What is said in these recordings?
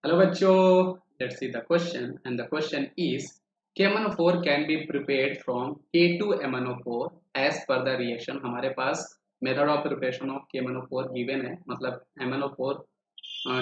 Hello बच्चों, let's see the question and the question is KMnO4 can be prepared from K2MnO4 as per the reaction। हमारे पास method of preparation of KMnO4 given है, मतलब MnO4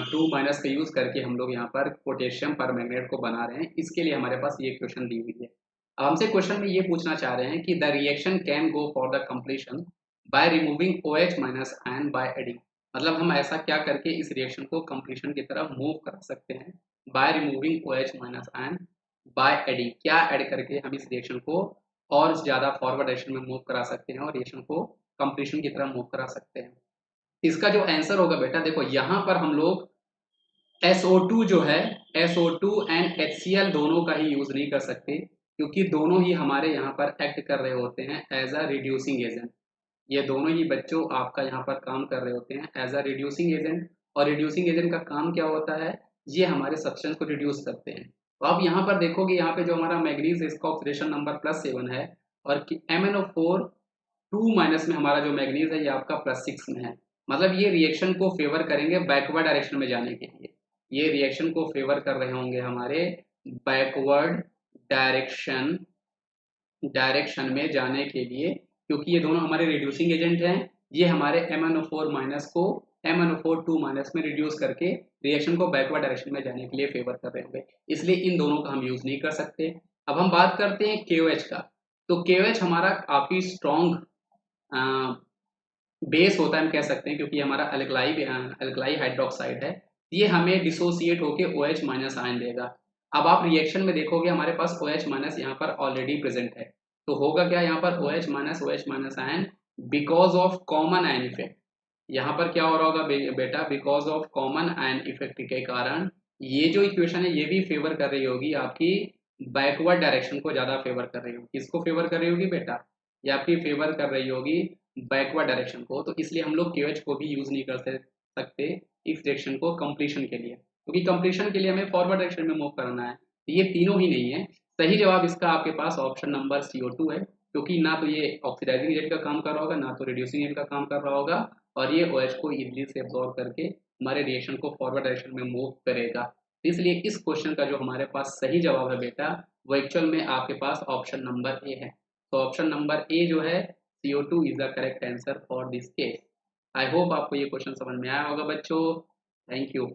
2 minus का use करके हम लोग यहाँ पर पोटेशियम परमैंगनेट को बना रहे हैं। इसके लिए हमारे पास ये क्वेश्चन दी हुई है। अब हमसे क्वेश्चन में ये पूछना चाह रहे हैं कि the reaction can go for the completion by removing OH minus ion by adding, मतलब हम ऐसा क्या करके इस रिएक्शन को कंप्लीशन की तरफ मूव करा सकते हैं by removing OH minus ion by adding. क्या ऐड करके हम इस रिएक्शन को और ज़्यादा फॉरवर्ड डायरेक्शन में मूव करा सकते हैं और रिएक्शन को कंप्लीशन की तरफ मूव करा सकते हैं। इसका जो आंसर होगा बेटा, देखो यहाँ पर हम लोग SO2 जो है, SO2 एंड HCl दोनों का ही यूज नहीं कर सकते, क्योंकि दोनों ही हमारे यहाँ पर एक्ट कर रहे होते हैं एज अ रिड्यूसिंग एजेंट। ये दोनों ही बच्चों आपका यहाँ पर काम कर रहे होते हैं एज अ रिड्यूसिंग एजेंट। और रिड्यूसिंग एजेंट का काम क्या होता है, ये हमारे सब्सटेंस को रिड्यूस करते हैं। तो आप यहाँ पर देखोगे, यहाँ पे जो हमारा मैग्नीज है इसका ऑक्सीडेशन नंबर +7 है, और MnO4 2 माइनस में हमारा जो मैग्नीज है ये आपका +6 में है। मतलब ये रिएक्शन को फेवर करेंगे बैकवर्ड डायरेक्शन में जाने के लिए। ये रिएक्शन को फेवर कर रहे होंगे हमारे बैकवर्ड डायरेक्शन डायरेक्शन में जाने के लिए, क्योंकि ये दोनों हमारे रिड्यूसिंग एजेंट हैं। ये हमारे MnO4 माइनस को MnO4 2 माइनस में रिड्यूस करके रिएक्शन को बैकवर्ड डायरेक्शन में जाने के लिए फेवर कर रहे होंगे, इसलिए इन दोनों का हम यूज नहीं कर सकते। अब हम बात करते हैं KOH का। तो KOH हमारा काफी स्ट्रॉन्ग बेस होता है, हम कह सकते हैं, क्योंकि हमारा अल्कलाई हाइड्रोक्साइड है। ये हमें डिसोसिएट होके OH माइनस आयन देगा। अब आप रिएक्शन में देखोगे हमारे पास OH माइनस यहाँ पर ऑलरेडी प्रेजेंट है, तो होगा क्या यहाँ पर OH minus ion because of common ion effect. यहाँ पर क्या हो रहा होगा बेटा, because of common ion effect के कारण ये जो इक्वेशन है ये भी फेवर कर रही होगी आपकी बैकवर्ड डायरेक्शन को, ज्यादा फेवर कर रही होगी। किसको फेवर कर रही होगी बेटा, ये आपकी फेवर कर रही होगी बैकवर्ड डायरेक्शन को। तो इसलिए हम लोग KOH को भी यूज नहीं कर सकते इस डायरेक्शन को कंप्लीशन के लिए, क्योंकि कंप्लीशन के लिए हमें फॉरवर्ड डायरेक्शन में मूव करना है। ये तीनों ही नहीं है। सही जवाब इसका आपके पास ऑप्शन नंबर CO2 है, क्योंकि ना तो ये ऑक्सीडाइजिंग एजेंट का काम कर रहा होगा, ना तो रिड्यूसिंग एजेंट का काम कर रहा होगा, और ये OH को इजीली से एब्जॉर्ब करके हमारे रिएक्शन को फॉरवर्ड डायरेक्शन में मूव करेगा। इसलिए इस क्वेश्चन का जो हमारे पास सही जवाब है बेटा, वो एक्चुअल में आपके पास ऑप्शन नंबर ए है। तो ऑप्शन नंबर ए जो है CO2 is the correct answer for this case. I hope आपको ये क्वेश्चन समझ में आया होगा बच्चों। Thank you.